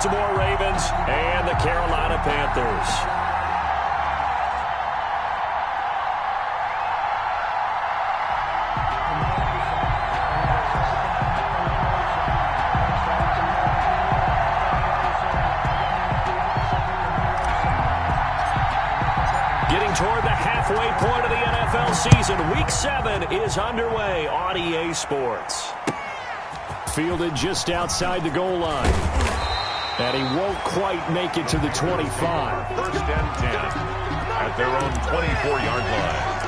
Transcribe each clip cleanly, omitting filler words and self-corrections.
Baltimore Ravens and the Carolina Panthers. Toward the halfway point of the NFL season, Week 7 is underway on EA Sports. Fielded just outside the goal line. And he won't quite make it to the 25. First and 10 at their own 24-yard line.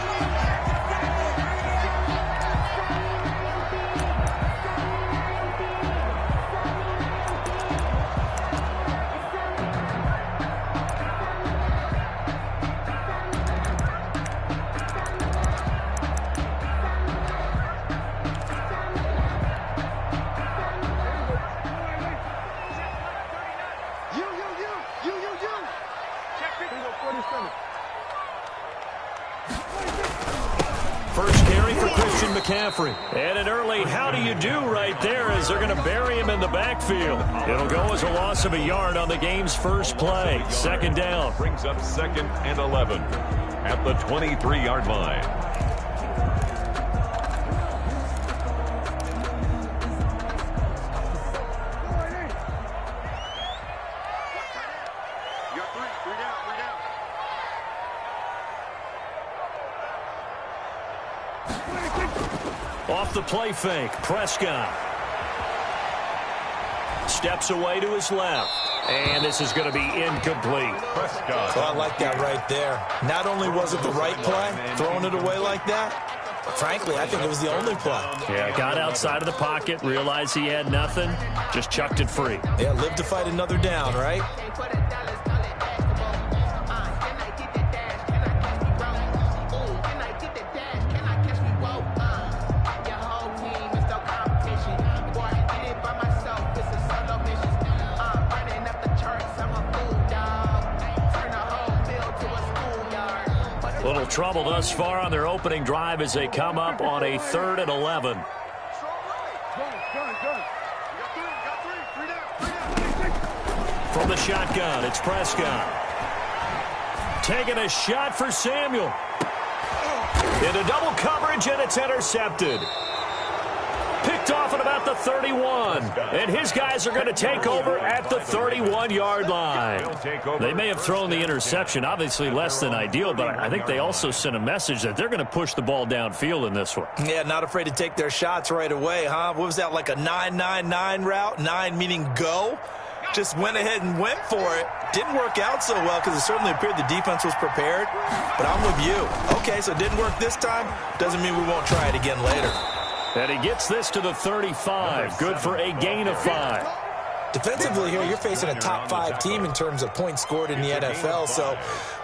And an early how do you do right there as they're going to bury him in the backfield. It'll go as a loss of a yard on the game's first play. Second down. Brings up 2nd and 11 at the 23-yard line. Off the play fake, Prescott steps away to his left, and this is going to be incomplete. Prescott. So I like that right there. Not only was it the right play, throwing it away like that, but frankly, I think it was the only play. Yeah, got outside of the pocket, realized he had nothing, just chucked it free. Yeah, live to fight another down, right? Little trouble thus far on their opening drive as they come up on a 3rd and 11. From the shotgun, it's Prescott. Taking a shot for Samuel. Into double coverage, and it's intercepted. Picked off at about the 31. And his guys are going to take over at the 31-yard line. They may have thrown the interception, obviously less than ideal, but I think they also sent a message that they're going to push the ball downfield in this one. Yeah, not afraid to take their shots right away, huh? What was that, like a 9-9-9 route? 9 meaning go? Just went ahead and went for it. Didn't work out so well because it certainly appeared the defense was prepared. But I'm with you. Okay, so it didn't work this time. Doesn't mean we won't try it again later. And he gets this to the 35. Good for a gain of 5. Defensively here, you're facing a top 5 team in terms of points scored in the NFL. So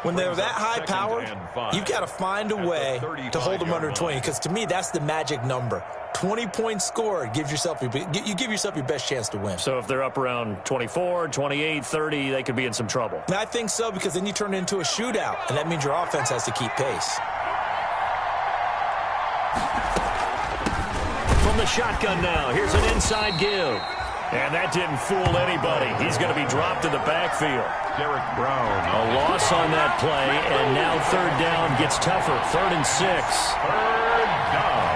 when they're that high powered, you've got to find a way to hold them under 20. Because to me, that's the magic number. 20 points scored gives yourself you give yourself your best chance to win. So if they're up around 24, 28, 30, they could be in some trouble. And I think so, because then you turn it into a shootout, and that means your offense has to keep pace. From the shotgun now, here's an inside give. And that didn't fool anybody. He's going to be dropped in the backfield. Derek Brown. A loss on that play, and now 3rd down gets tougher. 3rd and 6. 3rd down.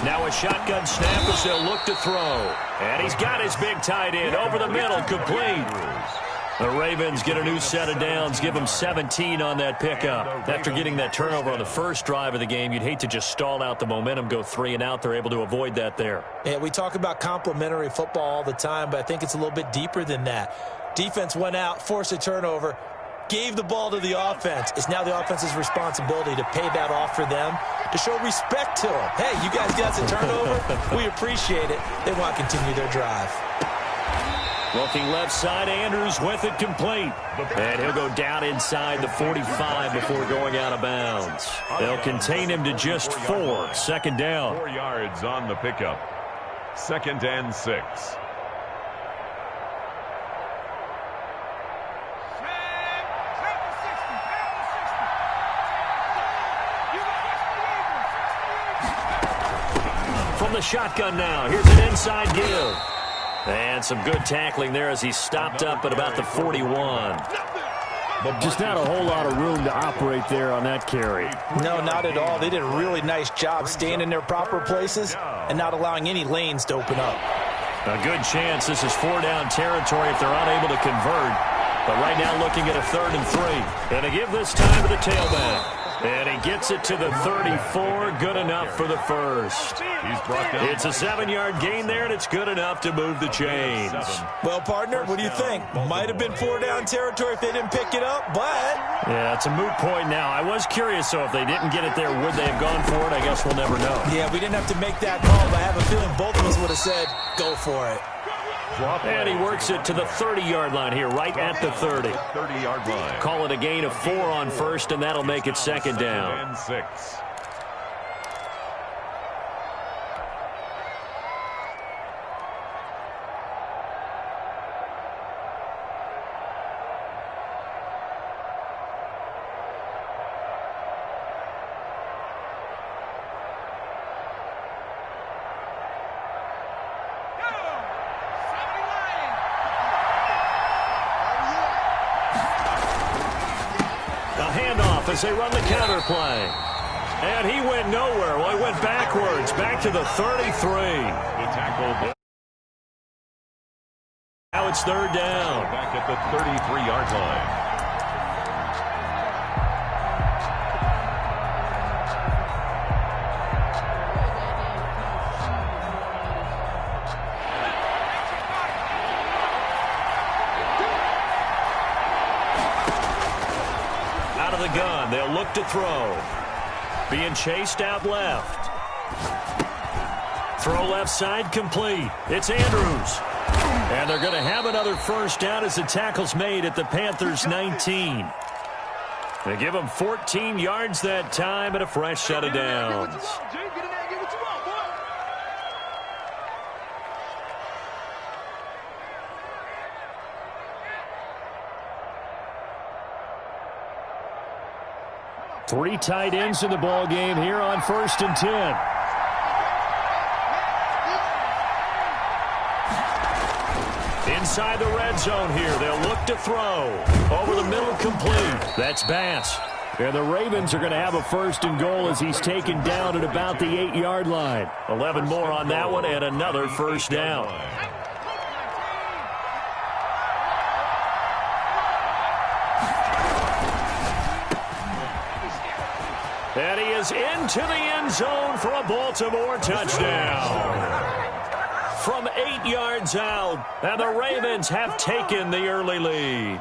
Now a shotgun snap as they'll look to throw. And he's got his big tight end over the middle, complete. The Ravens get a new set of downs, give them 17 on that pickup. After getting that turnover on the first drive of the game, you'd hate to just stall out the momentum, go 3 and out. They're able to avoid that there. Yeah, we talk about complementary football all the time, but I think it's a little bit deeper than that. Defense went out, forced a turnover, gave the ball to the offense. It's now the offense's responsibility to pay that off for them, to show respect to them. Hey, you guys got the turnover. We appreciate it. They want to continue their drive. Looking left side, Andrews with it complete. And he'll go down inside the 45 before going out of bounds. They'll contain him to just 4. 2nd down. 4 yards on the pickup. 2nd and 6. From the shotgun now, here's an inside give. And some good tackling there as he stopped up at about the 41. Just not a whole lot of room to operate there on that carry. No, not at all. They did a really nice job staying in their proper places and not allowing any lanes to open up. A good chance this is 4-down territory if they're unable to convert. But right now looking at a 3rd and 3. And to give this time to the tailback. And he gets it to the 34. Good enough for the first. It's a 7-yard gain there, and it's good enough to move the chains. Well, partner, what do you think? Might have been 4-down territory if they didn't pick it up, but... Yeah, it's a moot point now. I was curious, so if they didn't get it there, would they have gone for it? I guess we'll never know. Yeah, we didn't have to make that call, but I have a feeling both of us would have said, go for it. And he works it to the 30-yard line here, right at the 30. 30-yard line. Call it a gain of 4 on first, and that'll make it 2nd down. And 6. As they run the counter play. And he went nowhere. Well, he went backwards, back to the 33. The tackle. Now it's 3rd down. Back at the 33-yard line. Gun. They'll look to throw. Being chased out left. Throw left side complete. It's Andrews. And they're going to have another 1st down as the tackle's made at the Panthers' 19. They give them 14 yards that time and a fresh set of downs. Three tight ends in the ball game here on 1st and 10. Inside the red zone here. They'll look to throw. Over the middle, complete. That's Bass. And the Ravens are going to have a 1st and goal as he's taken down at about the 8-yard line. 11 more on that one and another 1st down. And he is into the end zone for a Baltimore touchdown. From 8 yards out, and the Ravens have taken the early lead.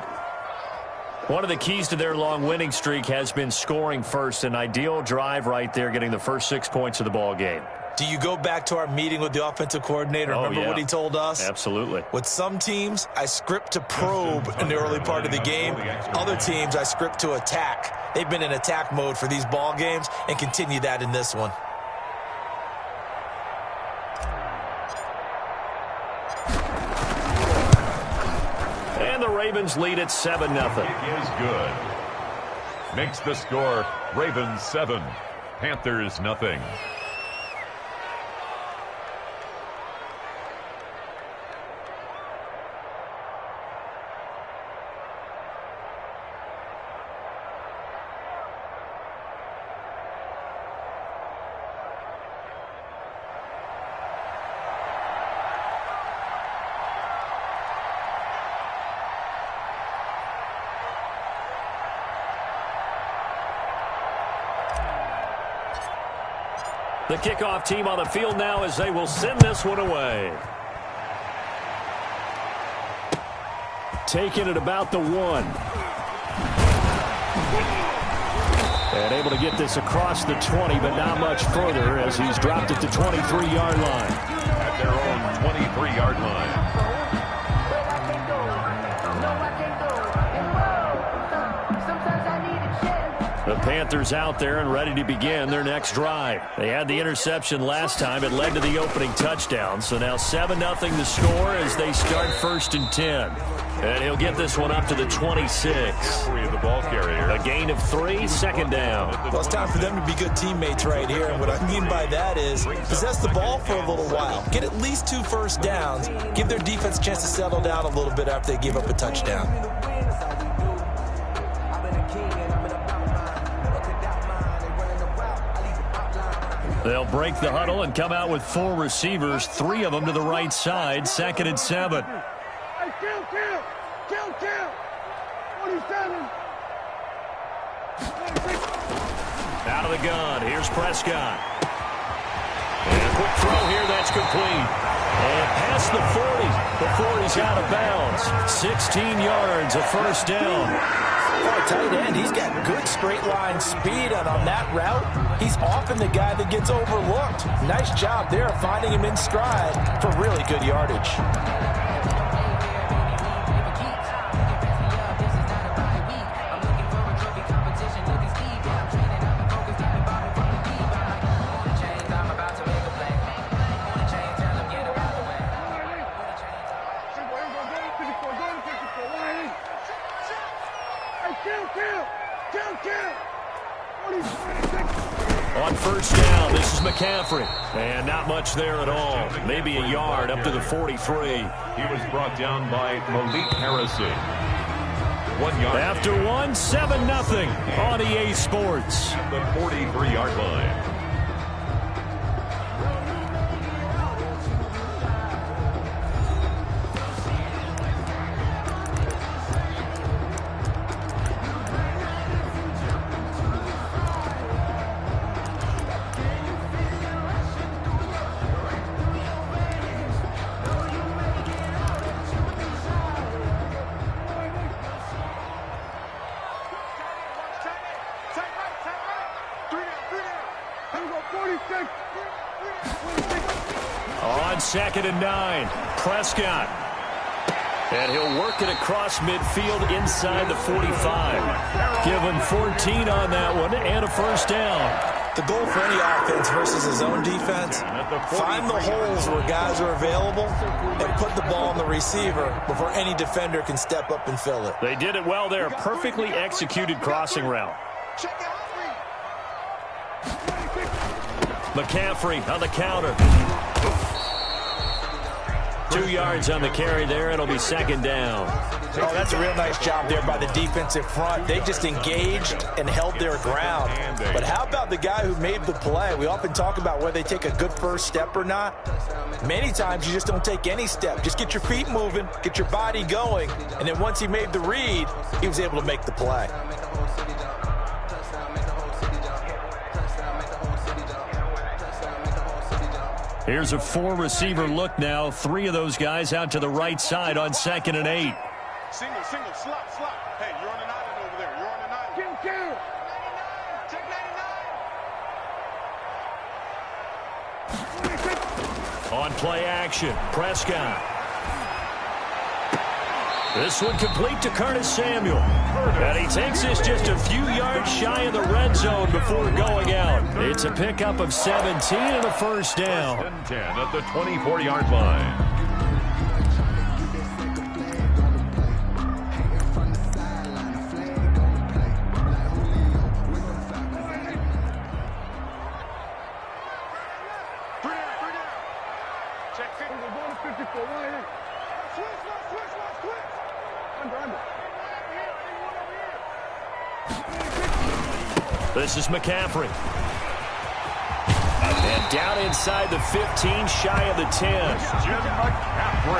One of the keys to their long winning streak has been scoring first. An ideal drive right there, getting the first 6 points of the ball game. Do you go back to our meeting with the offensive coordinator? Remember what he told us? Absolutely. With some teams, I script to probe in the early part of the game. Other teams, I script to attack. They've been in attack mode for these ball games and continue that in this one. And the Ravens lead at 7-0. It is good. Makes the score Ravens 7, Panthers nothing. The kickoff team on the field now as they will send this one away. Taking it about the 1. And able to get this across the 20, but not much further as he's dropped at the 23-yard line. At their own 23-yard line. The Panthers out there and ready to begin their next drive. They had the interception last time. It led to the opening touchdown. So now 7-0 the score as they start 1st and 10. And he'll get this one up to the 26. The ball carrier. A gain of 3, 2nd down. Well, it's time for them to be good teammates right here. And what I mean by that is possess the ball for a little while. Get at least 2 first downs. Give their defense a chance to settle down a little bit after they give up a touchdown. They'll break the huddle and come out with 4 receivers, 3 of them to the right side, 2nd and 7. Hey, kill. 47. Out of the gun, here's Prescott. And a quick throw here, that's complete. And past the 40 before he's out of bounds. 16 yards, a first down. For a tight end, he's got good straight line speed, and on that route, he's often the guy that gets overlooked. Nice job there finding him in stride for really good yardage. On first down, this is McCaffrey. And not much there at all. Maybe a yard up to the 43. He was brought down by Malik Harrison. 1 yard. After 1, 7-0 on EA Sports. At the 43-yard line. On 2nd and 9, Prescott. And he'll work it across midfield inside the 45. Give him 14 on that one and a first down. The goal for any offense versus his own defense, find the holes where guys are available and put the ball on the receiver before any defender can step up and fill it. They did it well there. Perfectly executed crossing route. McCaffrey on the counter. 2 yards on the carry there. It'll be 2nd down. Oh, that's a real nice job there by the defensive front. They just engaged and held their ground. But how about the guy who made the play? We often talk about whether they take a good first step or not. Many times you just don't take any step. Just get your feet moving, get your body going, and then once he made the read, he was able to make the play. Here's a 4-receiver look now. 3 of those guys out to the right side on 2nd and 8. Single, slot. Hey, you're on an island over there. You're on an island. Kill. Check 99. On play action, Prescott. This one complete to Curtis Samuel. And he takes this just a few yards shy of the red zone before going out. It's a pickup of 17 and a first down. 10 at the 24-yard line. Check 50. We're going to 54. Switch. Under. This is McCaffrey. And down inside the 15, shy of the 10.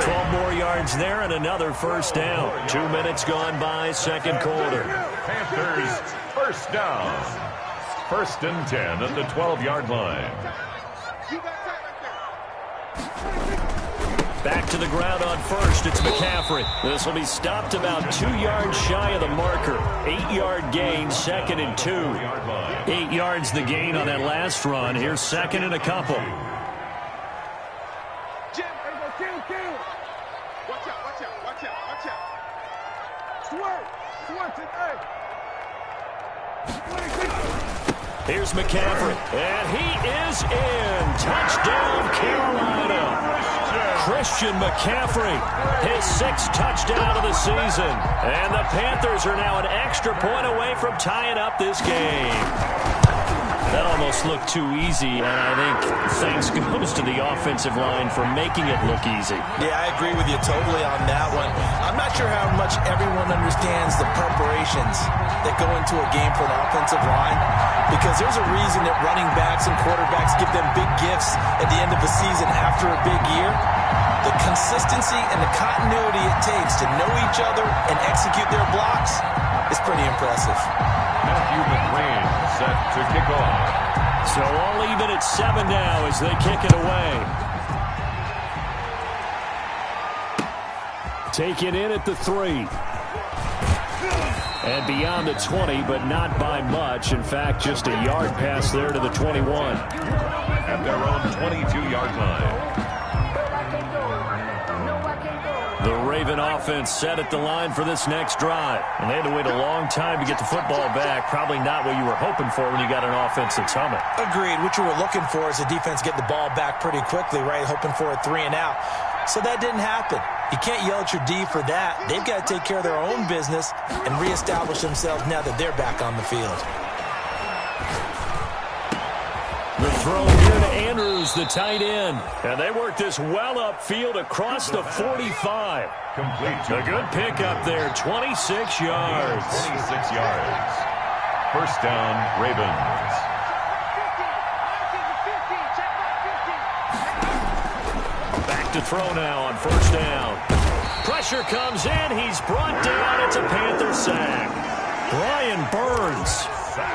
12 more yards there and another first down. 2 minutes gone by, 2nd quarter. Panthers first down. 1st and 10 at the 12-yard line. Back to the ground on first. It's McCaffrey. This will be stopped about 2 yards shy of the marker. 8-yard gain, 2nd and 2. 8 yards the gain on that last run. Here's 2nd and a couple. Jim, kill. Watch out. Swerve, hey. Here's McCaffrey, and he is in. Touchdown, Carolina. Christian McCaffrey, his 6th touchdown of the season. And the Panthers are now an extra point away from tying up this game. That almost looked too easy, and I think thanks goes to the offensive line for making it look easy. Yeah, I agree with you totally on that one. I'm not sure how much everyone understands the preparations that go into a game for the offensive line, because there's a reason that running backs and quarterbacks give them big gifts at the end of a season after a big year. The consistency and the continuity it takes to know each other and execute their blocks is pretty impressive. Matthew McRae set to kick off. So all even at 7 now as they kick it away. Take it in at the 3. And beyond the 20, but not by much. In fact, just a yard pass there to the 21. At their own 22-yard line. The Raven offense set at the line for this next drive. And they had to wait a long time to get the football back. Probably not what you were hoping for when you got an offense that's humming. Agreed. What you were looking for is the defense get the ball back pretty quickly, right? Hoping for a 3 and out. So that didn't happen. You can't yell at your D for that. They've got to take care of their own business and reestablish themselves now that they're back on the field. The throw here to Andrews, the tight end. And they work this well upfield across the 45. Complete. A good pickup there, 26 yards. 26 yards. First down, Ravens. Back to throw now on first down. Pressure comes in. He's brought down. It's a Panther sack. Brian Burns.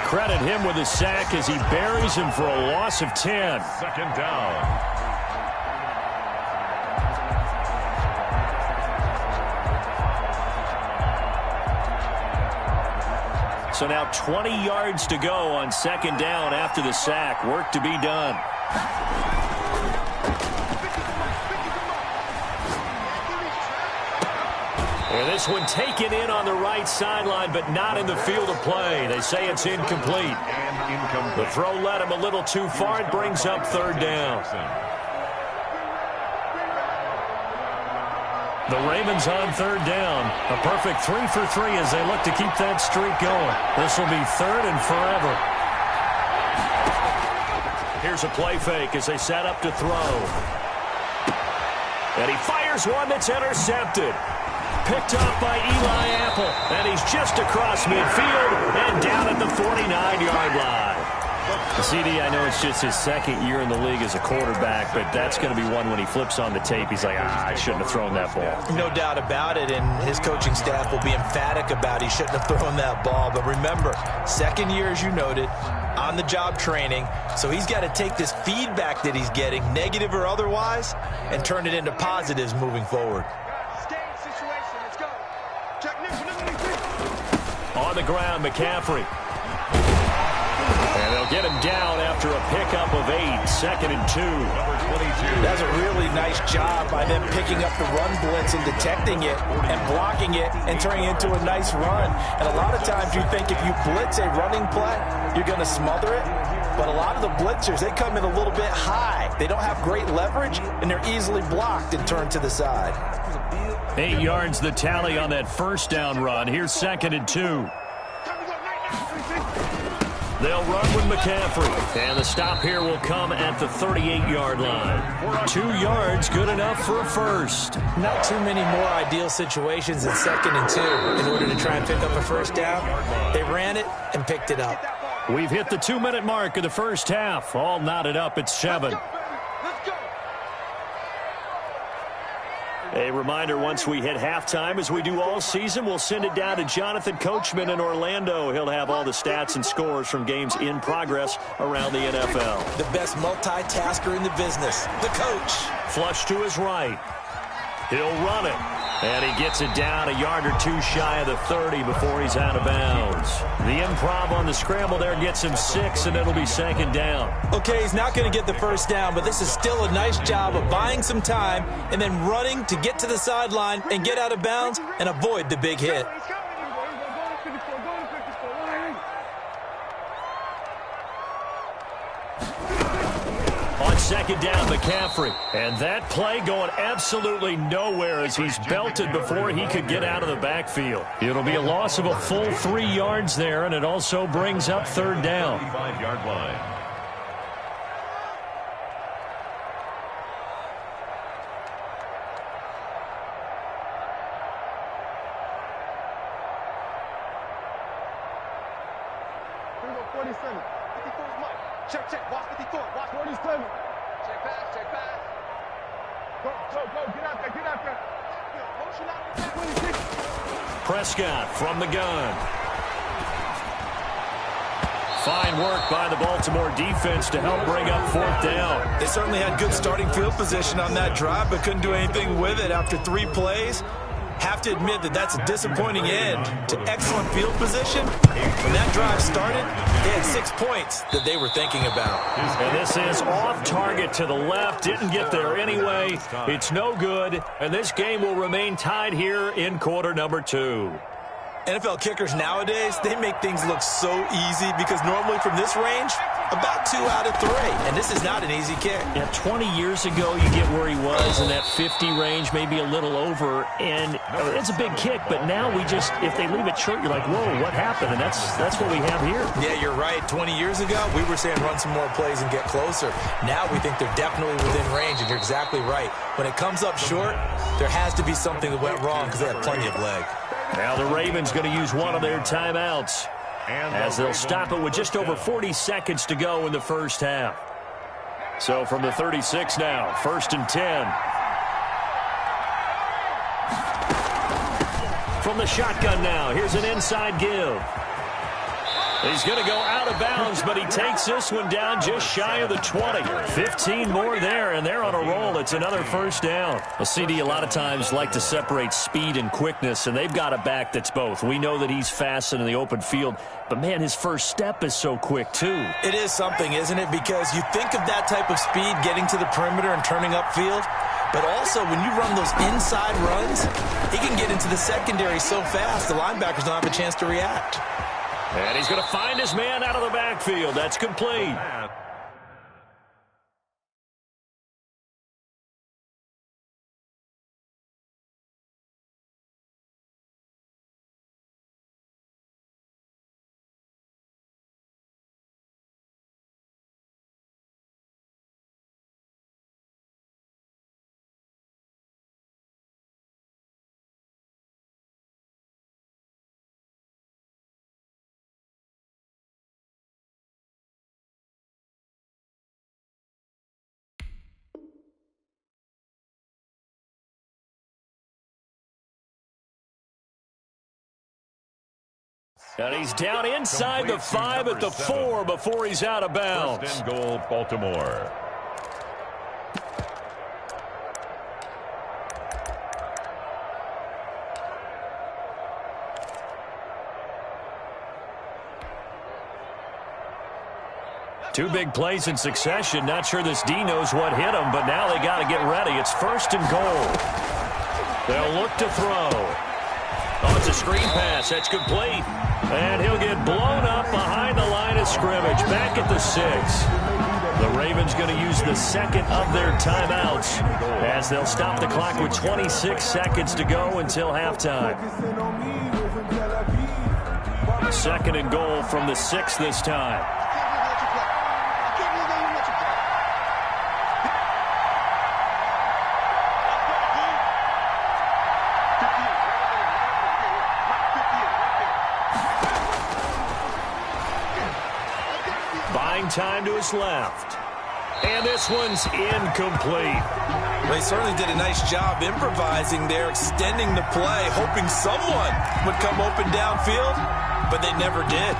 Credit him with a sack as he buries him for a loss of 10. Second down. So now 20 yards to go on second down after the sack. Work to be done. And this one taken in on the right sideline, but not in the field of play. They say it's incomplete. The throw led him a little too far. It brings up third down. The Ravens on third down. A perfect 3 for 3 as they look to keep that streak going. This will be third and forever. Here's a play fake as they set up to throw. And he fires one that's intercepted. Picked up by Eli Apple, and he's just across midfield and down at the 49-yard line. CD, I know it's just his second year in the league as a quarterback, but that's going to be one when he flips on the tape. He's like, I shouldn't have thrown that ball. No doubt about it, and his coaching staff will be emphatic about he shouldn't have thrown that ball. But remember, second year, as you noted, on-the-job training, so he's got to take this feedback that he's getting, negative or otherwise, and turn it into positives moving forward. On the ground, McCaffrey. And they'll get him down after a pickup of 8, second and 2. Number 22. That's a really nice job by them picking up the run blitz and detecting it and blocking it and turning it into a nice run. And a lot of times you think if you blitz a running play, you're going to smother it. But a lot of the blitzers, they come in a little bit high. They don't have great leverage, and they're easily blocked and turned to the side. 8 yards the tally on that first down run. Here's second and 2. They'll run with McCaffrey. And the stop here will come at the 38-yard line. 2 yards, good enough for a first. Not too many more ideal situations in second and 2 in order to try and pick up a first down. They ran it and picked it up. We've hit the 2-minute mark of the first half. All knotted up at 7. A reminder, once we hit halftime, as we do all season, we'll send it down to Jonathan Coachman in Orlando. He'll have all the stats and scores from games in progress around the NFL. The best multitasker in the business, the coach. Flush to his right. He'll run it. And he gets it down a yard or 2 shy of the 30 before he's out of bounds. The improv on the scramble there gets him 6, and it'll be second down. Okay, he's not going to get the first down, but this is still a nice job of buying some time and then running to get to the sideline and get out of bounds and avoid the big hit. On second down, McCaffrey. And that play going absolutely nowhere as he's belted before he could get out of the backfield. It'll be a loss of a full 3 yards there, and it also brings up third down. 5-yard line. Here we go, 47. 54 is Mike. Check, check. Watch 54. Watch 47. Check pass, check pass. Go, get out there, get out there. Motion out of the back. 26. Prescott from the gun. Fine work by the Baltimore defense to help bring up fourth down. They certainly had good starting field position on that drive, but couldn't do anything with it after 3 plays. Have to admit that that's a disappointing end to excellent field position. When that drive started, they had 6 points that they were thinking about. And this is off target to the left. Didn't get there anyway. It's no good. And this game will remain tied here in quarter number 2. NFL kickers nowadays, they make things look so easy because normally from this range, about 2 out of 3. And this is not an easy kick. Yeah, 20 years ago, you get where he was in that 50 range, maybe a little over. And it's a big kick, but now we just, if they leave it short, you're like, whoa, what happened? And that's what we have here. Yeah, you're right. 20 years ago, we were saying run some more plays and get closer. Now we think they're definitely within range, and you're exactly right. When it comes up short, there has to be something that went wrong because they had plenty of leg. Now the Ravens going to use one of their timeouts as they'll stop it with just over 40 seconds to go in the first half. So from the 36 now, 1st and 10. From the shotgun now, here's an inside give. He's going to go out of bounds, but he takes this one down just shy of the 20. 15 more there, and they're on a roll. It's another first down. A CD a lot of times like to separate speed and quickness, and they've got a back that's both. We know that he's fast in the open field, but, man, his first step is so quick, too. It is something, isn't it? Because you think of that type of speed getting to the perimeter and turning upfield, but also when you run those inside runs, he can get into the secondary so fast the linebackers don't have a chance to react. And he's going to find his man out of the backfield. That's complete. And he's down inside the 5 at the 4 before he's out of bounds. 1st and goal, Baltimore. Two big plays in succession. Not sure this D knows what hit him, but now they got to get ready. It's 1st and goal. They'll look to throw. Oh, it's a screen pass. That's complete. And he'll get blown up behind the line of scrimmage. Back at the 6. The Ravens going to use the second of their timeouts as they'll stop the clock with 26 seconds to go until halftime. 2nd and goal from the 6 this time. Buying time to his left. And this one's incomplete. They certainly did a nice job improvising there, extending the play, hoping someone would come open downfield, but they never did.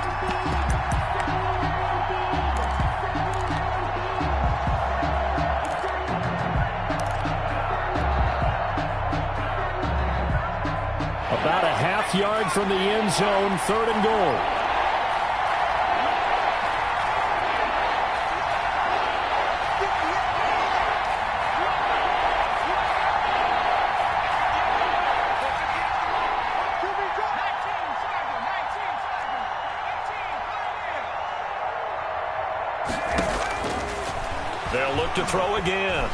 About a half yard from the end zone, 3rd and goal. They'll look to throw again.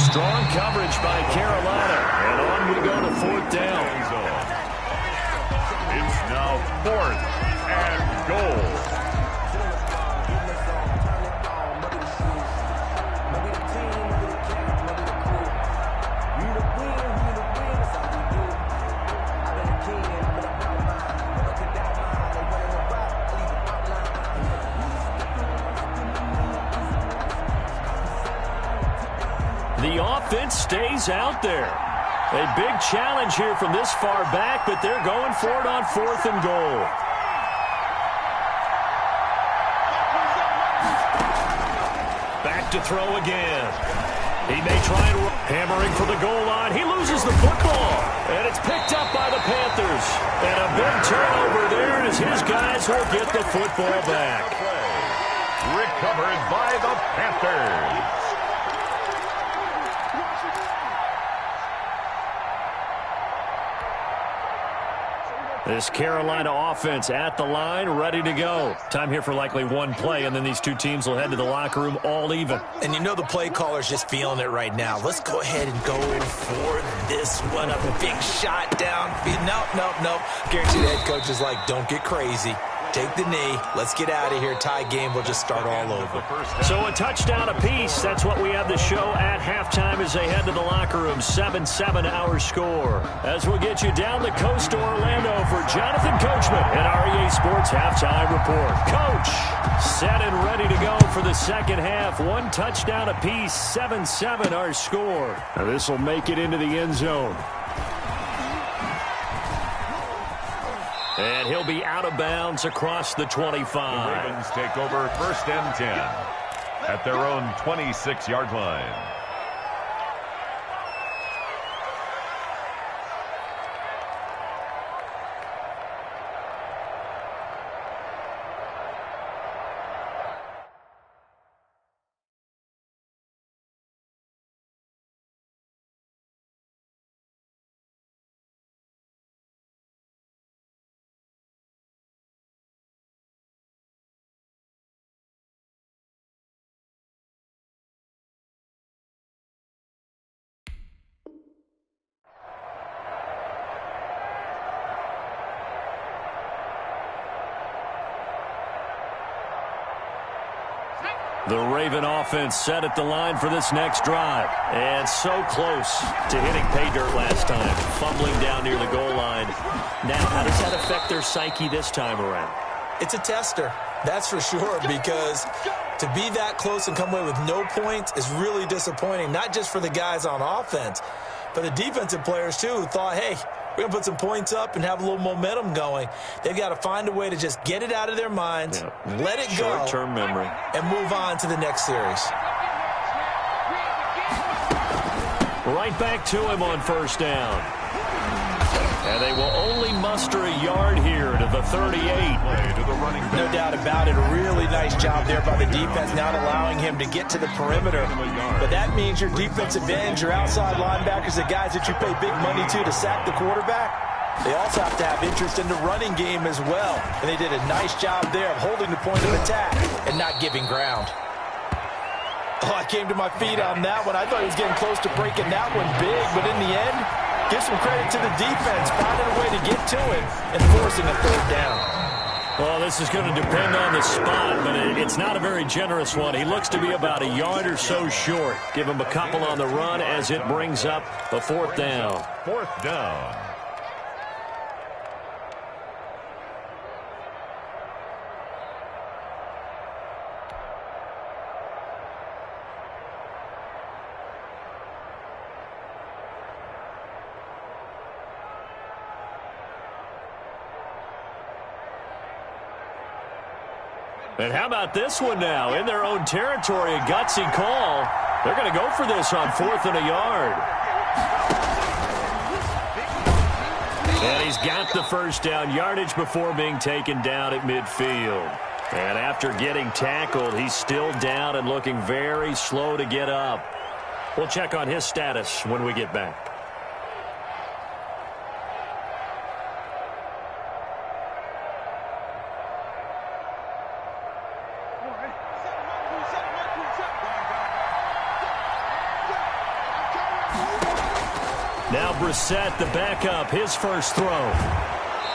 Strong coverage by Carolina. And on we go to 4th down. It's now 4th and goal. The offense stays out there. A big challenge here from this far back, but they're going for it on 4th and goal. Back to throw again. He may try and hammering for the goal line. He loses the football, and it's picked up by the Panthers. And a big turnover there as his guys will get the football back. Recovered by the Panthers. This Carolina offense at the line, ready to go. Time here for likely one play, and then these two teams will head to the locker room all even. And you know the play caller's just feeling it right now. Let's go ahead and go for this one. A big shot down. Nope. Guarantee the head coach is like, don't get crazy. Take the knee. Let's get out of here. Tie game. We'll just start all over. So a touchdown apiece. That's what we have the show at halftime as they head to the locker room. 7-7 our score. As we'll get you down the coast to Orlando for Jonathan Coachman at REA Sports Halftime Report. Coach, set and ready to go for the second half. One touchdown apiece. 7-7 our score. Now this will make it into the end zone. And he'll be out of bounds across the 25. The Ravens take over 1st and 10 at their own 26-yard line. The Raven offense set at the line for this next drive. And so close to hitting pay dirt last time. Fumbling down near the goal line. Now, how does that affect their psyche this time around? It's a tester, that's for sure, because to be that close and come away with no points is really disappointing, not just for the guys on offense, but the defensive players, too, who thought, hey, we're going to put some points up and have a little momentum going. They've got to find a way to just get it out of their minds, let it go, short-term memory, and move on to the next series. Right back to him on 1st down. And they will only muster a yard here to the 38. No doubt about it. A really nice job there by the defense, not allowing him to get to the perimeter. But that means your defensive ends, your outside linebackers, the guys that you pay big money to sack the quarterback, they also have to have interest in the running game as well. And they did a nice job there of holding the point of attack and not giving ground. Oh, I came to my feet on that one. I thought he was getting close to breaking that one big, but in the end, give some credit to the defense, finding a way to get to it and forcing a 3rd down. Well, this is going to depend on the spot, but it's not a very generous one. He looks to be about a yard or so short. Give him a couple on the run as it brings up a 4th down. 4th down. And how about this one now? In their own territory, a gutsy call. They're going to go for this on 4th and a yard. And he's got the 1st down, yardage before being taken down at midfield. And after getting tackled, he's still down and looking very slow to get up. We'll check on his status when we get back. Now Brissett, the backup, his first throw.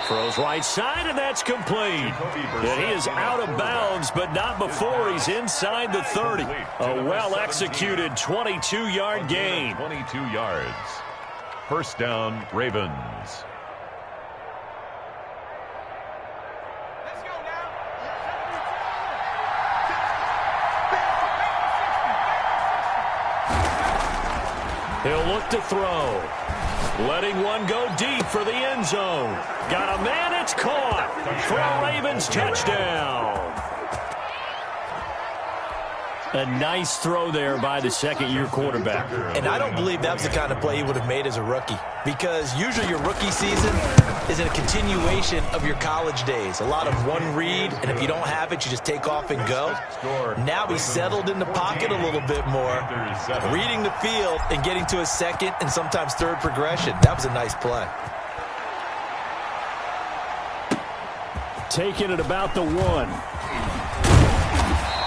Throws right side, and that's complete. And he is out of bounds, but not before he's inside the 30. A well-executed 22-yard gain. 22 yards. First down, Ravens. He'll look to throw. Letting one go deep for the end zone. Got a man, it's caught. For a Ravens touchdown. A nice throw there by the second-year quarterback. And I don't believe that was the kind of play he would have made as a rookie, because usually your rookie season is in a continuation of your college days. A lot of one read, and if you don't have it, you just take off and go. Now he's settled in the pocket a little bit more, reading the field and getting to a second and sometimes third progression. That was a nice play. Taking it about the 1.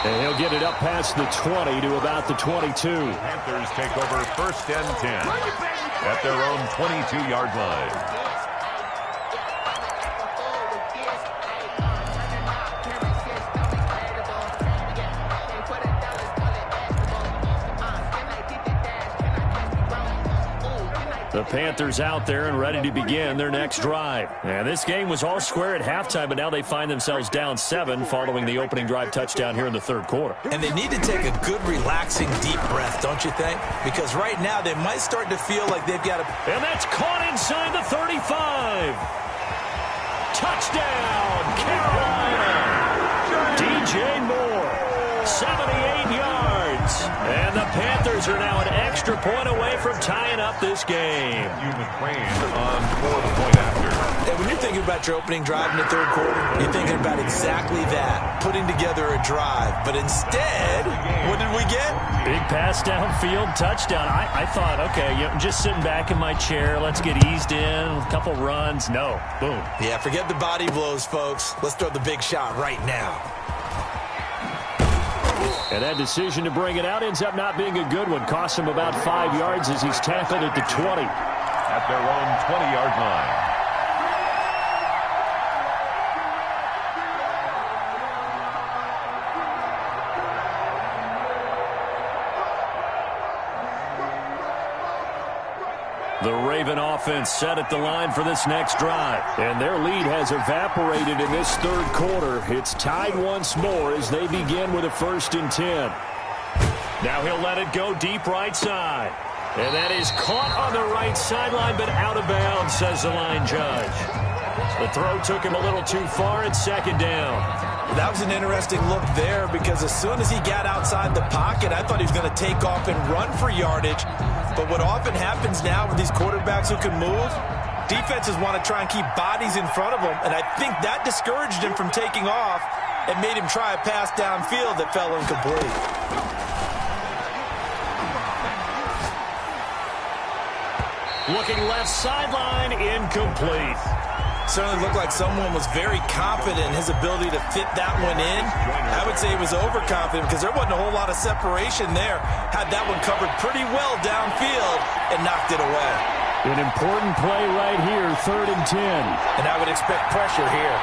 And he'll get it up past the 20 to about the 22. Panthers take over first and 10 at their own 22-yard line. The Panthers out there and ready to begin their next drive. And this game was all square at halftime, but now they find themselves down 7 following the opening drive touchdown here in the third quarter. And they need to take a good, relaxing, deep breath, don't you think? Because right now they might start to feel like they've got to... And that's caught inside the 35. Touchdown, Carolina. DJ Moore, 78 yards. And the Panthers are now an extra point away from tying up this game. Hugh McClain on for the point after. And when you're thinking about your opening drive in the third quarter, you're thinking about exactly that, putting together a drive. But instead, what did we get? Big pass downfield, touchdown. I thought, okay, just sitting back in my chair, let's get eased in, a couple runs. No, boom. Yeah, forget the body blows, folks. Let's throw the big shot right now. And that decision to bring it out ends up not being a good one. Costs him about 5 yards as he's tackled at the 20. At their own 20-yard line. The Raven offense set at the line for this next drive. And their lead has evaporated in this third quarter. It's tied once more as they begin with a 1st and 10. Now he'll let it go deep right side. And that is caught on the right sideline, but out of bounds, says the line judge. The throw took him a little too far at 2nd down. That was an interesting look there, because as soon as he got outside the pocket, I thought he was going to take off and run for yardage. But what often happens now with these quarterbacks who can move, defenses want to try and keep bodies in front of them, and I think that discouraged him from taking off and made him try a pass downfield that fell incomplete. Looking left sideline, incomplete. Certainly looked like someone was very confident in his ability to fit that one in. I would say he was overconfident because there wasn't a whole lot of separation there. Had that one covered pretty well downfield and knocked it away. An important play right here, 3rd and 10. And I would expect pressure here.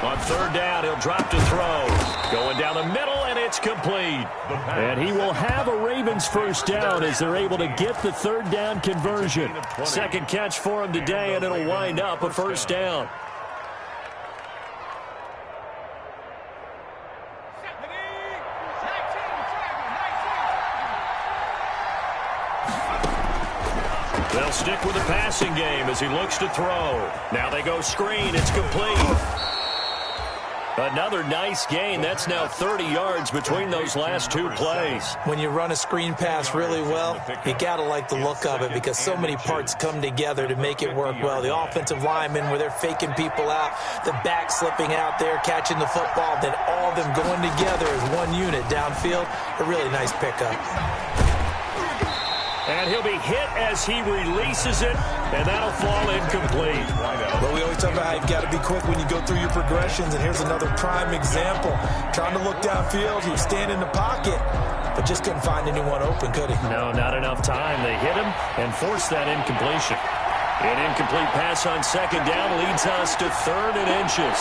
On 3rd down, he'll drop to throw. Going down the middle, and it's complete. And he will have a Ravens 1st down as they're able to get the 3rd down conversion. 2nd catch for him today, and it'll wind up a 1st down. They'll stick with the passing game as he looks to throw. Now they go screen. It's complete. Another nice gain. That's now 30 yards between those last 2 plays. When you run a screen pass really well, you got to like the look of it because so many parts come together to make it work well. The offensive linemen, where they're faking people out, the back slipping out there, catching the football, then all of them going together as one unit downfield. A really nice pickup. And he'll be hit as he releases it, and that'll fall incomplete. But we always talk about how you've got to be quick when you go through your progressions, and here's another prime example. Trying to look downfield, he was standing in the pocket, but just couldn't find anyone open, could he? No, not enough time. They hit him and forced that incompletion. An incomplete pass on second down leads us to 3rd and inches.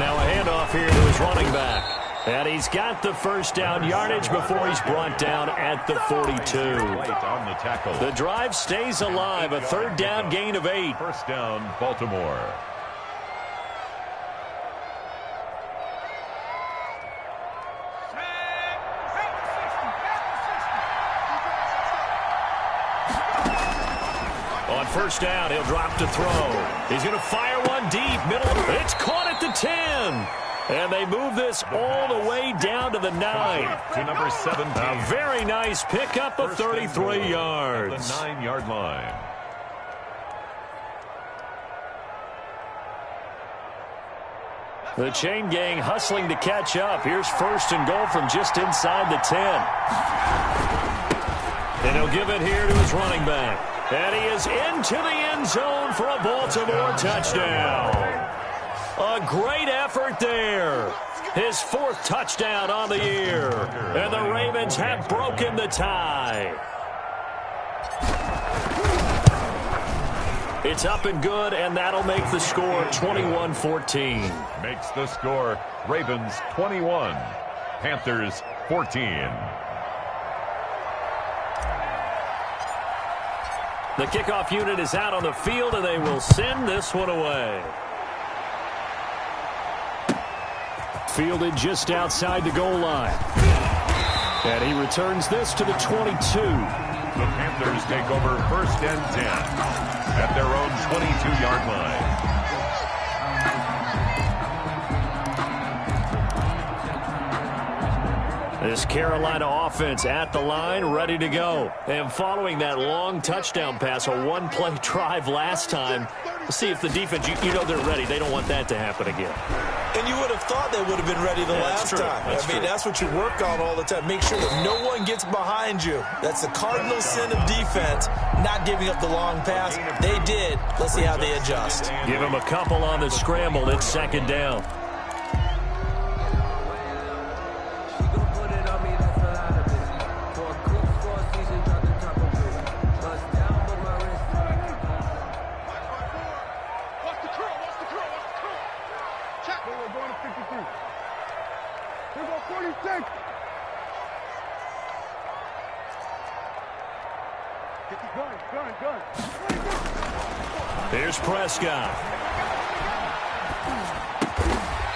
Now a handoff here to his running back. And he's got the first down yardage before he's brought down at the 42. The drive stays alive, a 3rd down gain of 8. First down, Baltimore. On first down, he'll drop to throw. He's going to fire one deep, middle. It's caught at the 10. And they move this all the way down to the 9. To number 17. A very nice pickup of 33 yards. The 9-yard line. The chain gang hustling to catch up. Here's 1st and goal from just inside the 10. And he'll give it here to his running back. And he is into the end zone for a Baltimore touchdown. A great effort there. His 4th touchdown on the year. And the Ravens have broken the tie. It's up and good, and that'll make the score 21-14. Makes the score Ravens 21, Panthers 14. The kickoff unit is out on the field, and they will send this one away. Fielded just outside the goal line. And he returns this to the 22. The Panthers take over 1st and 10 at their own 22-yard line. This Carolina offense at the line, ready to go. And following that long touchdown pass, a one-play drive last time, we'll see if the defense, you know they're ready. They don't want that to happen again. And you would have thought they would have been ready the last time. I mean, that's what you work on all the time. Make sure that no one gets behind you. That's the cardinal sin of defense, not giving up the long pass. They did. Let's see how they adjust. Give them a couple on the scramble. It's 2nd down. Here's Prescott.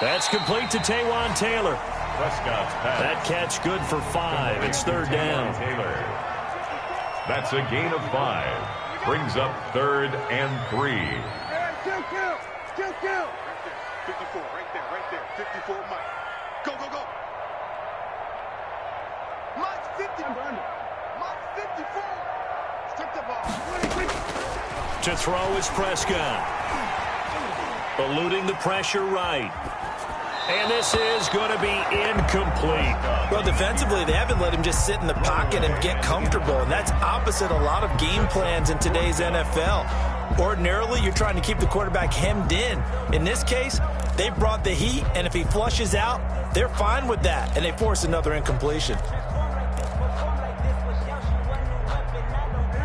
That's complete to Taywan Taylor. Prescott's pass. That catch good for 5. It's 3rd down. Taylor. That's a gain of 5. Brings up 3rd and 3. Kill. 54, right there. 54, Mike. Go. Mike 50. Mike 54. Step the ball. To throw is Prescott. Eluding the pressure right. And this is going to be incomplete. Well, defensively, they haven't let him just sit in the pocket and get comfortable, and that's opposite a lot of game plans in today's NFL. Ordinarily, you're trying to keep the quarterback hemmed in. In this case, they brought the heat, and if he flushes out, they're fine with that, and they force another incompletion.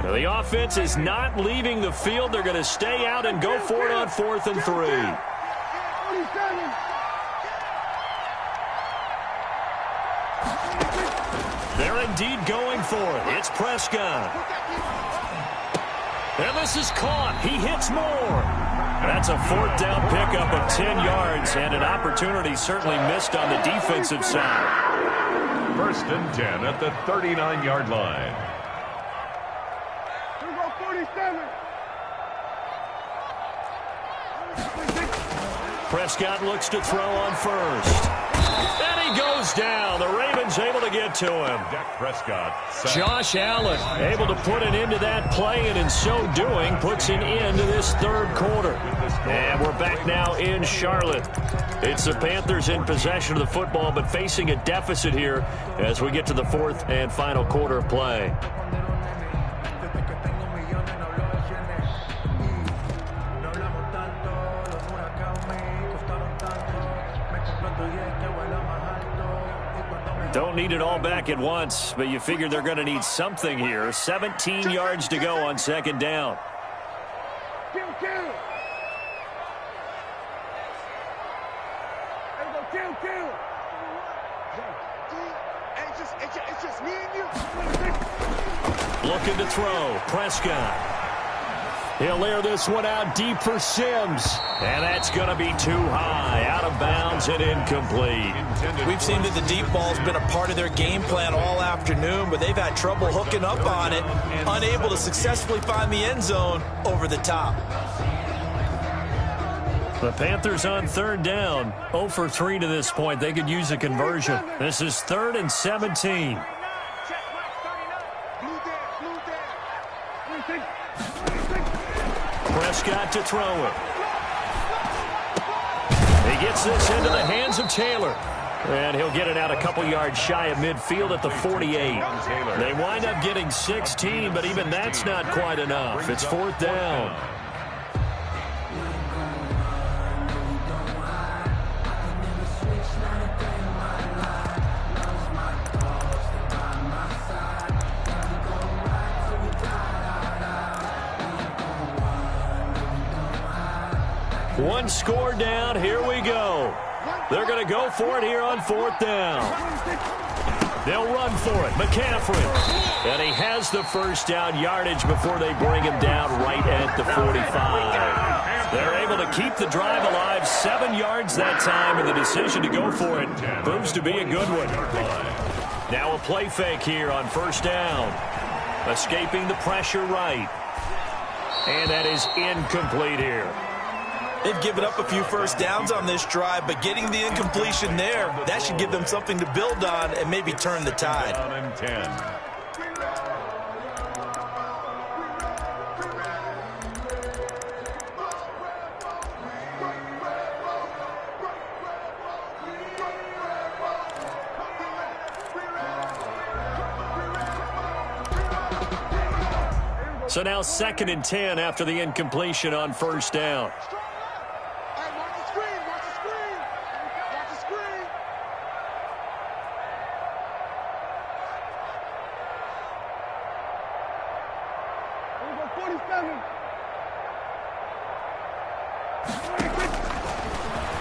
Now, the offense is not leaving the field. They're going to stay out and go for it on 4th and 3. They're indeed going for it. It's Prescott. And this is caught. He hits more. That's a 4th down pickup of 10 yards, and an opportunity certainly missed on the defensive side. 1st and 10 at the 39-yard line. Prescott looks to throw on 1st. And he goes down. The Ravens able to get to him. Dak Prescott. Josh Allen able to put an end to that play, and in so doing puts an end to this third quarter. And we're back now in Charlotte. It's the Panthers in possession of the football, but facing a deficit here as we get to the fourth and final quarter of play. Don't need it all back at once, but you figure they're going to need something here. 17 yards to go on second down. Looking to throw. Prescott. He'll air this one out deep for Sims. And that's going to be too high. Out of bounds and incomplete. We've seen that the deep ball's been a part of their game plan all afternoon, but they've had trouble hooking up on it, unable to successfully find the end zone over the top. The Panthers on third down. 0 for 3 to this point. They could use a conversion. This is 3rd and 17. Prescott to throw it. He gets this into the hands of Taylor. And he'll get it out a couple yards shy of midfield at the 48. They wind up getting 16, but even that's not quite enough. It's 4th down. One score down. Here we go. They're going to go for it here on 4th down. They'll run for it. McCaffrey. And he has the first down yardage before they bring him down right at the 45. They're able to keep the drive alive. 7 yards that time, and the decision to go for it proves to be a good one. Now a play fake here on 1st down. Escaping the pressure right. And that is incomplete here. They've given up a few first downs on this drive, but getting the incompletion there, that should give them something to build on and maybe turn the tide. Down and 10. So now 2nd and 10 after the incompletion on 1st down.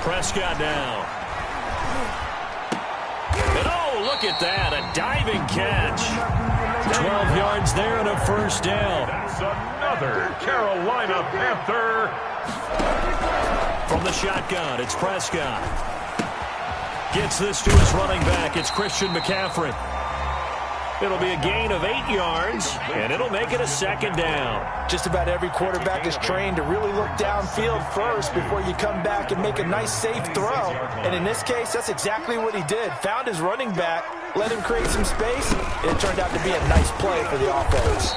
Prescott now. And oh, look at that, a diving catch. 12 yards there and a 1st down. That's another Carolina Panther. From the shotgun, it's Prescott. Gets this to his running back. It's Christian McCaffrey. It'll be a gain of 8 yards, and it'll make it a 2nd down. Just about every quarterback is trained to really look downfield first before you come back and make a nice, safe throw. And in this case, that's exactly what he did. Found his running back, let him create some space, and it turned out to be a nice play for the offense.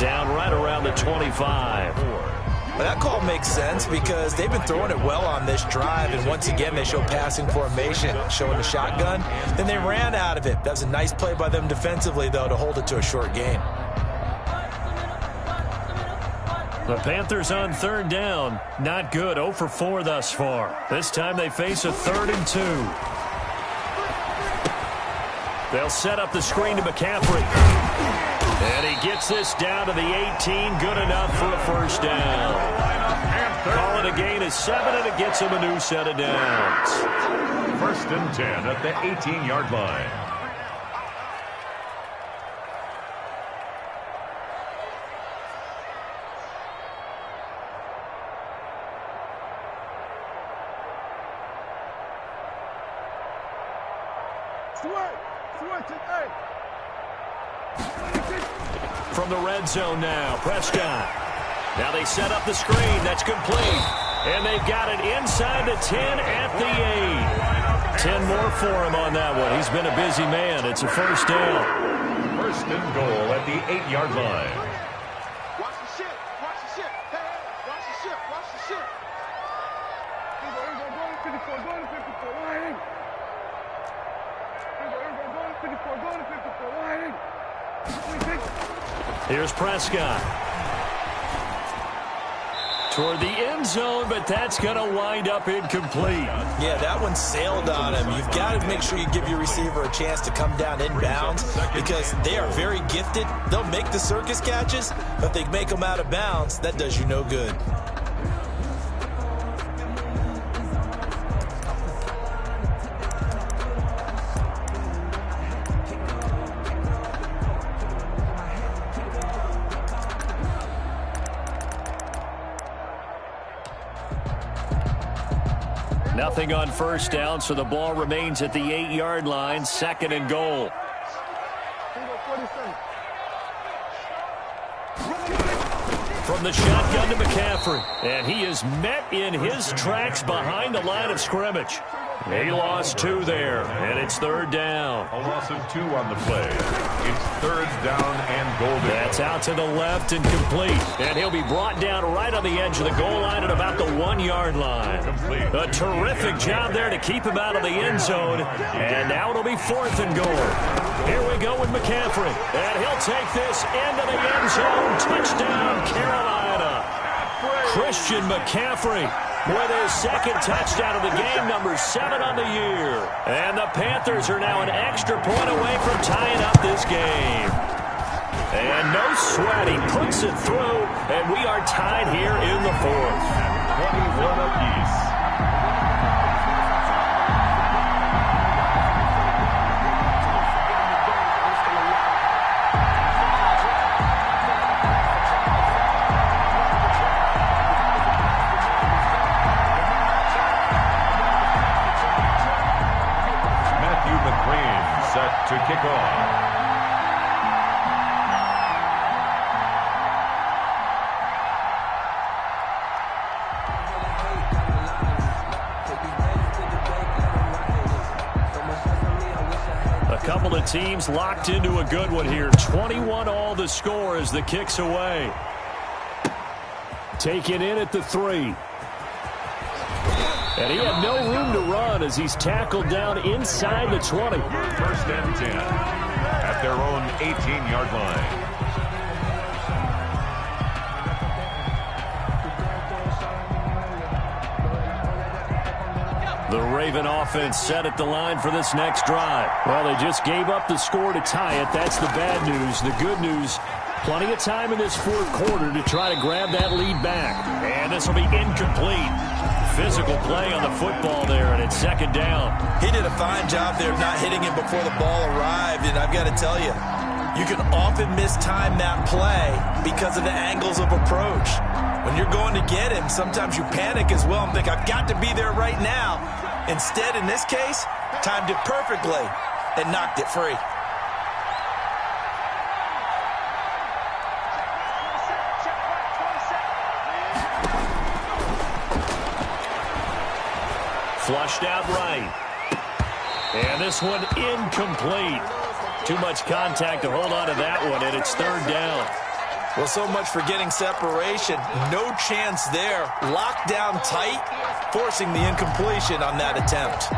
Down right around the 25. Well, that call makes sense because they've been throwing it well on this drive, and once again they show passing formation, showing the shotgun. Then they ran out of it. That was a nice play by them defensively, though, to hold it to a short gain. The Panthers on 3rd down. Not good. 0 for 4 thus far. This time they face a 3rd and 2. They'll set up the screen to McCaffrey. And he gets this down to the 18. Good enough for a 1st down. Call it a gain of 7, and it gets him a new set of downs. 1st and 10 at the 18-yard line. From the red zone now, Prescott. Now they set up the screen. That's complete. And they've got it inside the 10 at the 10 more for him on that one. He's been a busy man. It's a first down. First and goal at the 8-yard line. Watch the ship. Watch the ship. Hey, watch the ship. Watch the ship. Here you go. Go to 54. Go to 54. Wide in. Here you go. Go to 54. Go to 54. Wide in. Here's Prescott. Toward the end zone, but that's going to wind up incomplete. Yeah, that one sailed on him. You've got to make sure you give your receiver a chance to come down inbounds because they are very gifted. They'll make the circus catches, but if they make them out of bounds, that does you no good. Nothing on first down, so the ball remains at the 8-yard line. Second and goal. From the shotgun to McCaffrey. And he is met in his tracks behind the line of scrimmage. He lost 2 there, and it's third down. A loss of 2 on the play. It's third down and goal. That's out to the left and complete. And he'll be brought down right on the edge of the goal line at about the 1-yard line. Complete. A terrific job there to keep him out of the end zone. And now it'll be fourth and goal. Here we go with McCaffrey. And he'll take this into the end zone. Touchdown, Carolina. Christian McCaffrey with his second touchdown of the game, number 7 on the year. And the Panthers are now an extra point away from tying up this game. And no sweat, he puts it through, and we are tied here in the fourth. 21 apiece. Set to kick off. A couple of teams locked into a good one here. 21 all the score as the kick's away. Taken in at the 3. And he had no room to run as he's tackled down inside the 20. First and 10 at their own 18-yard line. The Raven offense set at the line for this next drive. Well, they just gave up the score to tie it. That's the bad news. The good news, plenty of time in this fourth quarter to try to grab that lead back. And this will be incomplete. Physical play on the football there, and it's second down. He did a fine job there of not hitting him before the ball arrived, and I've got to tell you, you can often mistime that play because of the angles of approach. When you're going to get him, sometimes you panic as well and think, I've got to be there right now. Instead, in this case, timed it perfectly and knocked it free. Flushed out right. And this one incomplete. Too much contact to hold on to that one, and it's third down. Well, so much for getting separation. No chance there. Locked down tight, forcing the incompletion on that attempt.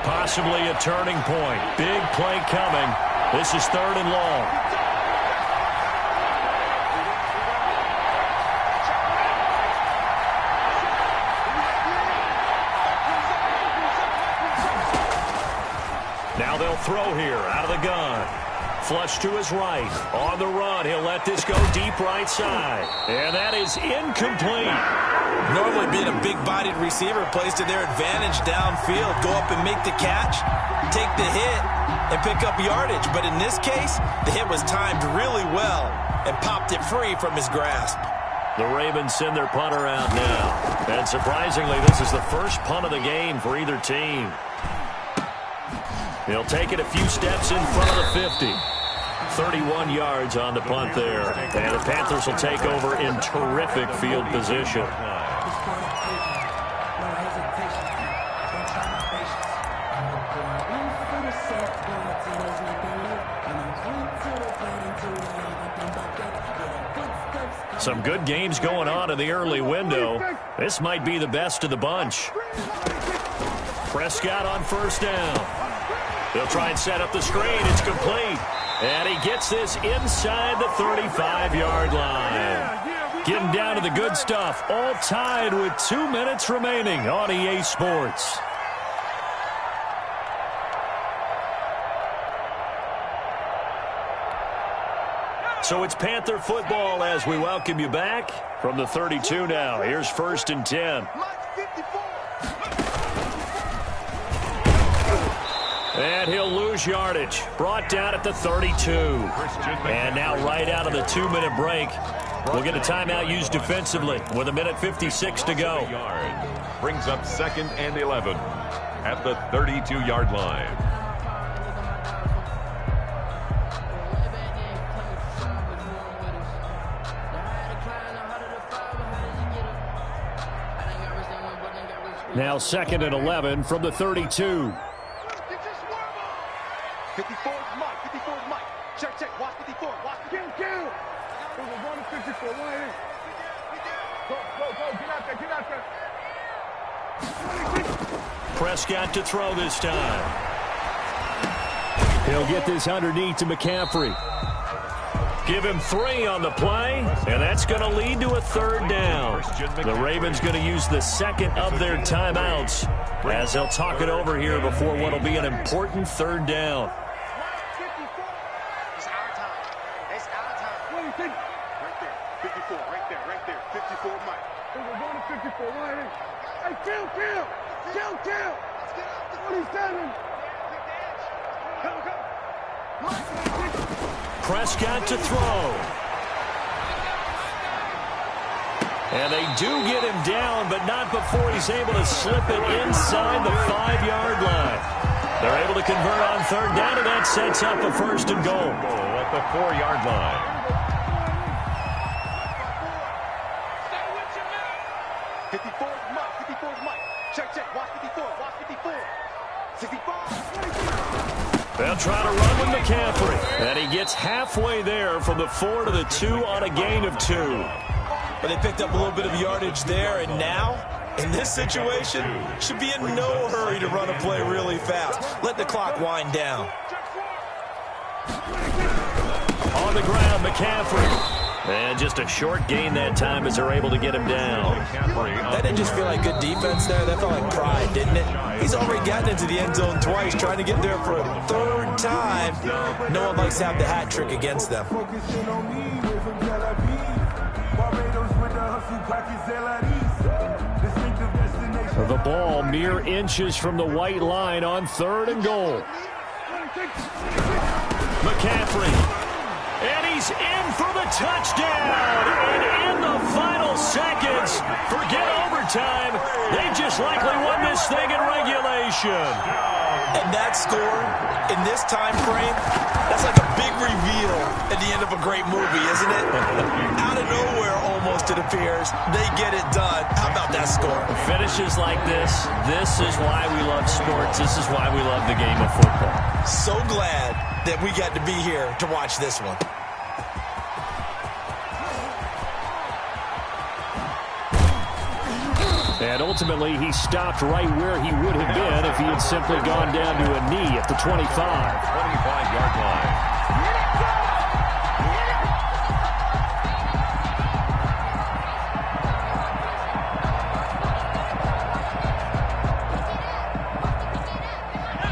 Possibly a turning point. Big play coming. This is third and long. Now they'll throw here out of the gun. Flush to his right. On the run, he'll let this go deep right side. And that is incomplete. Normally being a big-bodied receiver plays to their advantage downfield. Go up and make the catch, take the hit, and pick up yardage. But in this case, the hit was timed really well and popped it free from his grasp. The Ravens send their punter out now. And surprisingly, this is the first punt of the game for either team. He'll take it a few steps in front of the 50. 31 yards on the punt there. And the Panthers will take over in terrific field position. Some good games going on in the early window. This might be the best of the bunch. Prescott on first down. He'll try and set up the screen. It's complete. And he gets this inside the 35-yard line. Getting down to the good stuff. All tied with 2 minutes remaining on EA Sports. So it's Panther football as we welcome you back from the 32 now. Here's 1st and 10. And he'll lose yardage. Brought down at the 32. And now right out of the 2-minute break, we'll get a timeout used defensively with 1:56 to go. Brings up 2nd and 11 at the 32-yard line. Now 2nd and 11 from the 32. 54 is Mike. 54 is Mike. Check, check. Watch 54. Watch 54. We're going to 54. Line in. Go, go, go. Get out there. Get out there. Prescott to throw this time. He'll get this underneath to McCaffrey. Give him 3 on the play, and that's going to lead to a 3rd down. The Ravens going to use the 2nd of their timeouts as they'll talk it over here before what will be an important 3rd down. It's our time. It's our time. What do you think? Right there. 54. Right there. Right there. 54 Mike. We're going to 54. Line in. Hey, kill. Kill. Let's get out the 27. Go. Prescott to throw. And they do get him down, but not before he's able to slip it inside the 5-yard line. They're able to convert on 3rd down, and that sets up a 1st and goal. At the 4-yard line. Stay with your man. 54 is Mike. 54 is Mike. Check. Watch 54. Watch 54. 65. They'll try to run with McCaffrey. And he gets halfway there from the 4 to the 2 on a gain of 2. But they picked up a little bit of yardage there, and now, in this situation, should be in no hurry to run a play really fast. Let the clock wind down. On the ground, McCaffrey. And just a short gain that time as they're able to get him down. That didn't just feel like good defense there. That felt like pride, didn't it? He's already gotten into the end zone twice, trying to get there for a 3rd time. No one likes to have the hat trick against them. The ball mere inches from the white line on 3rd and goal. McCaffrey. And he's in for the touchdown. And in the final seconds, forget overtime. They just likely won this thing in regulation. And that score, in this time frame, that's like a big reveal at the end of a great movie, isn't it? Out of nowhere, almost, it appears. They get it done. How about that score? Finishes like this is why we love sports. This is why we love the game of football. So glad that we got to be here to watch this one. And ultimately, he stopped right where he would have been if he had simply gone down to a knee at the 25. 25-yard line.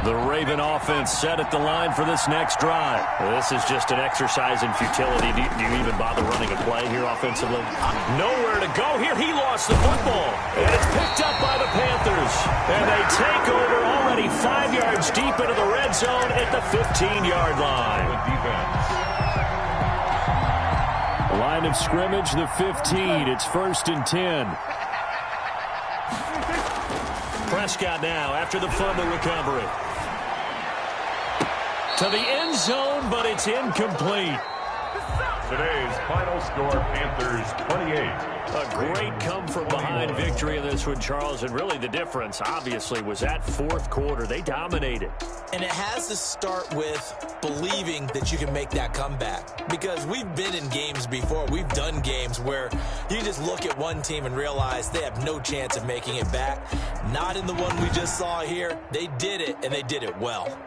The Raven offense set at the line for this next drive. This is just an exercise in futility. Do you even bother running a play here offensively? Nowhere to go here. He lost the football. And it's picked up by the Panthers. And they take over already 5 yards deep into the red zone at the 15-yard line. Line of scrimmage, the 15. It's 1st and 10. Prescott now after the fumble recovery. To the end zone, but it's incomplete. Today's final score, Panthers 28. A great come-from-behind victory in this one, Charles. And really the difference, obviously, was that fourth quarter. They dominated. And it has to start with believing that you can make that comeback. Because we've been in games before. We've done games where you just look at one team and realize they have no chance of making it back. Not in the one we just saw here. They did it, and they did it well.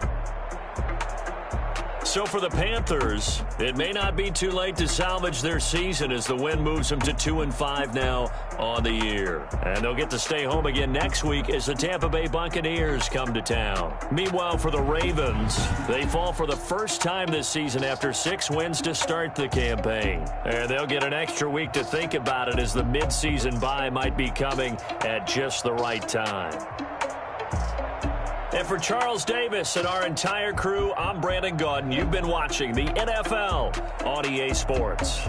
So for the Panthers, it may not be too late to salvage their season as the win moves them to 2-5 now on the year. And they'll get to stay home again next week as the Tampa Bay Buccaneers come to town. Meanwhile, for the Ravens, they fall for the first time this season after 6 wins to start the campaign. And they'll get an extra week to think about it as the midseason bye might be coming at just the right time. And for Charles Davis and our entire crew, I'm Brandon Gaudin. You've been watching the NFL on EA Sports.